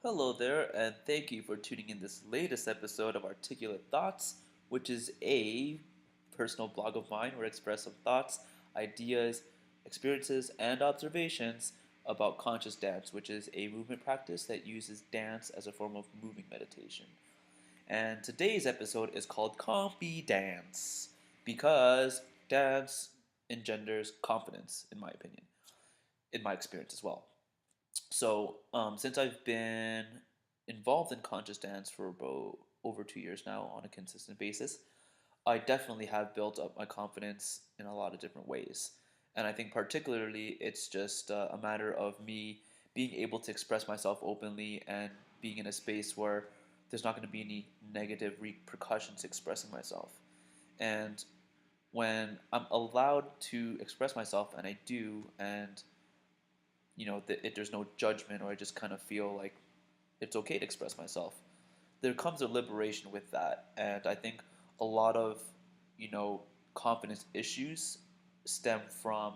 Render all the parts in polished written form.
Hello there, and thank you for tuning in this latest episode of Articulate Thoughts, which is a personal blog of mine where I express some thoughts, ideas, experiences, and observations about conscious dance, which is a movement practice that uses dance as a form of moving meditation. And today's episode is called Confi-dance because dance engenders confidence, in my opinion, in my experience as well. Since I've been involved in conscious dance for about over 2 years now on a consistent basis, I definitely have built up my confidence in a lot of different ways. And I think particularly it's just a matter of me being able to express myself openly and being in a space where there's not going to be any negative repercussions to expressing myself. And when I'm allowed to express myself, and I do, and there's no judgment, or I just kind of feel like it's okay to express myself. There comes a liberation with that, and I think a lot of you know confidence issues stem from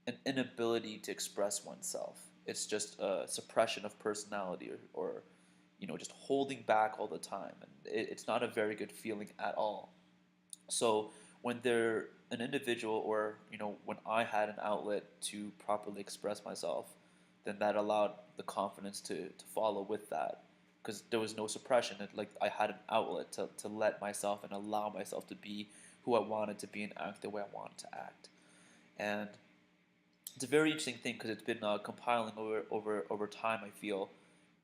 an inability to express oneself. It's just a suppression of personality, or just holding back all the time, and it's not a very good feeling at all. So when they're an individual, or when I had an outlet to properly express myself, then that allowed the confidence to follow with that, because there was no suppression. Like, I had an outlet to let myself and allow myself to be who I wanted to be and act the way I wanted to act. And it's a very interesting thing because it's been compiling over time, I feel.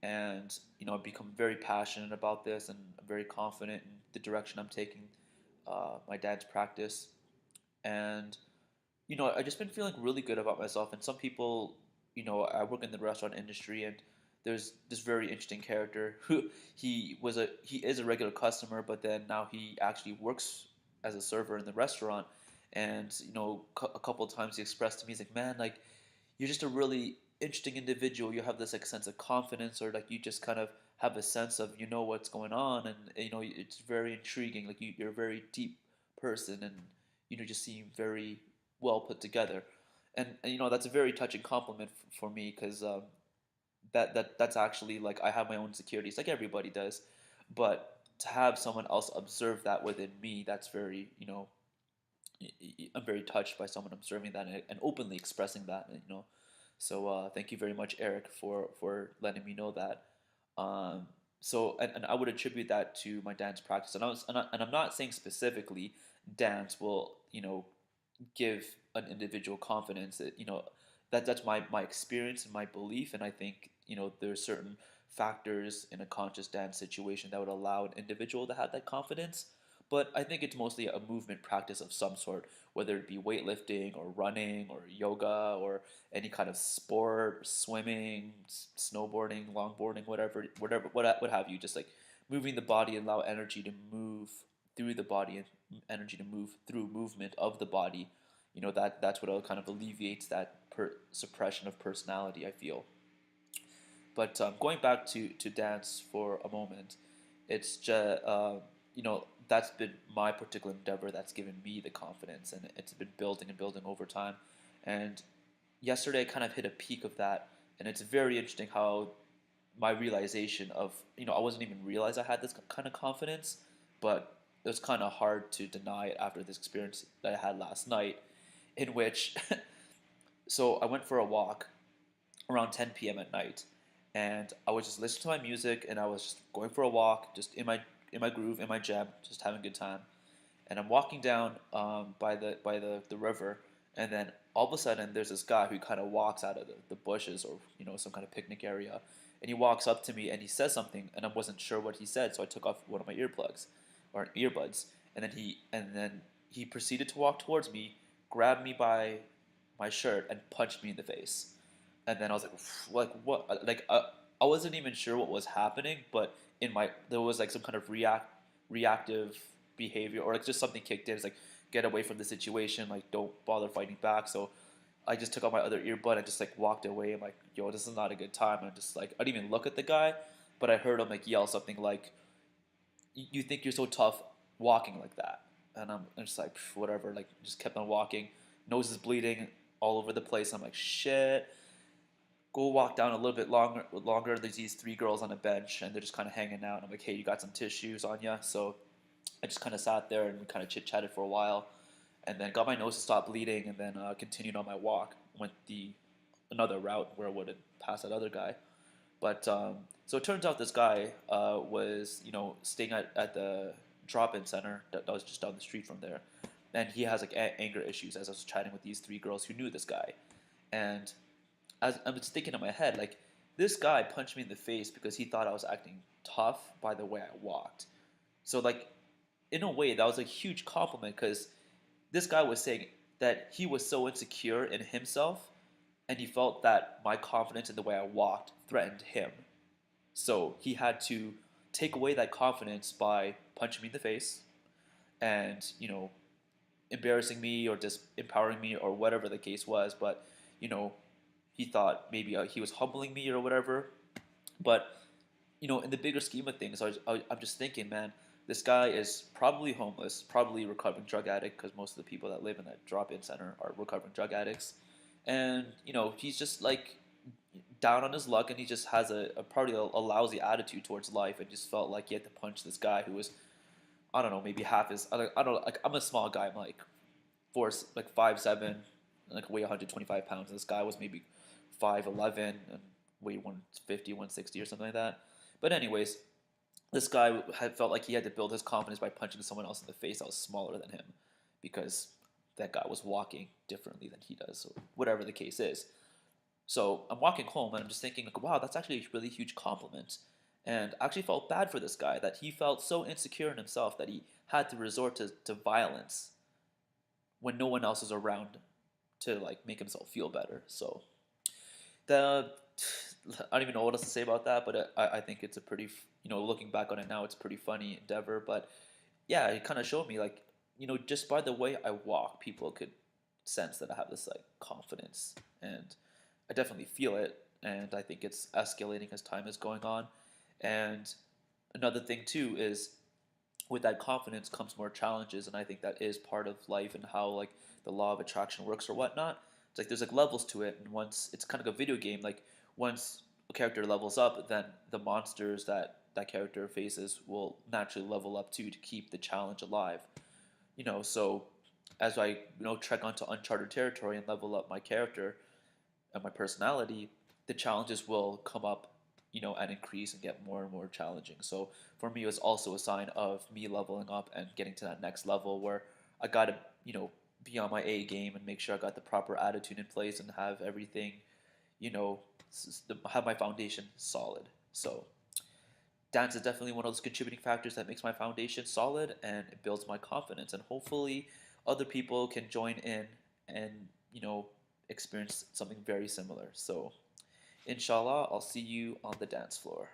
And I've become very passionate about this, and I'm very confident in the direction I'm taking my dance practice. And I just been feeling really good about myself. And some people, I work in the restaurant industry, and there's this very interesting character who he is a regular customer, but then now he actually works as a server in the restaurant. And a couple of times he expressed to me, he's like, "Man, like, you're just a really interesting individual. You have this like sense of confidence, or like you just kind of have a sense of what's going on, and it's very intriguing. Like, you're a very deep person, and just seem very well put together." And that's a very touching compliment for me, because that's actually, like, I have my own insecurities, like everybody does, but to have someone else observe that within me, that's very I'm very touched by someone observing that, and openly expressing that. So thank you very much, Eric, for letting me know that. And I would attribute that to my dance practice, and I'm not saying specifically dance will give an individual confidence. That's my experience and my belief, and I think there's certain factors in a conscious dance situation that would allow an individual to have that confidence. But I think it's mostly a movement practice of some sort, whether it be weightlifting or running or yoga or any kind of sport, swimming, snowboarding, longboarding, what have you. Just like moving the body, allow energy to move through the body, and energy to move through movement of the body. That's what kind of alleviates that suppression of personality, I feel. But going back to dance for a moment, it's just that's been my particular endeavor that's given me the confidence, and it's been building and building over time. And yesterday I kind of hit a peak of that, and it's very interesting how my realization of I wasn't even realize I had this kind of confidence, but it was kind of hard to deny it after this experience that I had last night, in which so I went for a walk around 10 p.m. at night, and I was just listening to my music, and I was just going for a walk, just in my groove, in my jam, just having a good time. And I'm walking down by the river, and then all of a sudden there's this guy who kind of walks out of the bushes, or some kind of picnic area, and he walks up to me and he says something, and I wasn't sure what he said, so I took off one of my earplugs or earbuds, and then he proceeded to walk towards me, grabbed me by my shirt, and punched me in the face. And then I was like what? Like, I wasn't even sure what was happening, but there was like some kind of reactive behavior, or like just something kicked in. It's like, get away from the situation, like, don't bother fighting back. So I just took out my other earbud and just like walked away. I'm like, yo, this is not a good time. And I'm just like, I didn't even look at the guy, but I heard him like yell something like, "You think you're so tough walking like that?" And I'm just like, whatever. Like, just kept on walking. Nose is bleeding all over the place. I'm like, shit. go walk down a little bit longer. There's these three girls on a bench, and they're just kind of hanging out. And I'm like, hey, you got some tissues on you? So I just kind of sat there and kind of chit chatted for a while, and then got my nose to stop bleeding, and then continued on my walk. Went the another route where I wouldn't pass that other guy. But so it turns out this guy was, staying at the drop-in center that was just down the street from there, and he has like anger issues. As I was chatting with these three girls who knew this guy, and as I was thinking in my head, like this guy punched me in the face because he thought I was acting tough by the way I walked. So like in a way that was a huge compliment because this guy was saying that he was so insecure in himself and he felt that my confidence in the way I walked threatened him. So he had to take away that confidence by punching me in the face and, embarrassing me or just empowering me or whatever the case was. But, you know, he thought maybe he was humbling me or whatever. But, in the bigger scheme of things, I'm just thinking, man, this guy is probably homeless, probably recovering drug addict because most of the people that live in that drop-in center are recovering drug addicts. And, he's just like down on his luck and he just has probably a lousy attitude towards life and just felt like he had to punch this guy who was, I don't know, maybe half his, I don't know, like I'm a small guy, I'm like 5'7", like weigh 125 pounds. This guy was maybe 5'11" and weighed 150, 160 or something like that. But anyways, this guy had felt like he had to build his confidence by punching someone else in the face that was smaller than him because that guy was walking differently than he does, or whatever the case is. So I'm walking home and I'm just thinking, like, wow, that's actually a really huge compliment. And I actually felt bad for this guy that he felt so insecure in himself that he had to resort to violence when no one else is around to like make himself feel better. So the I don't even know what else to say about that, but I think it's a pretty, looking back on it now, it's a pretty funny endeavor. But yeah, it kind of showed me like, just by the way I walk, people could sense that I have this like confidence, and I definitely feel it. And I think it's escalating as time is going on. And another thing too is with that confidence comes more challenges, and I think that is part of life and how like the law of attraction works or whatnot. It's like there's like levels to it, and once it's kind of a video game, like once a character levels up, then the monsters that character faces will naturally level up too to keep the challenge alive. So as I trek onto uncharted territory and level up my character and my personality, the challenges will come up, and increase and get more and more challenging. So for me, it was also a sign of me leveling up and getting to that next level where I got to, be on my A game and make sure I got the proper attitude in place and have everything, you know, have my foundation solid. So dance is definitely one of those contributing factors that makes my foundation solid and it builds my confidence. And hopefully other people can join in and, experience something very similar. So inshallah, I'll see you on the dance floor.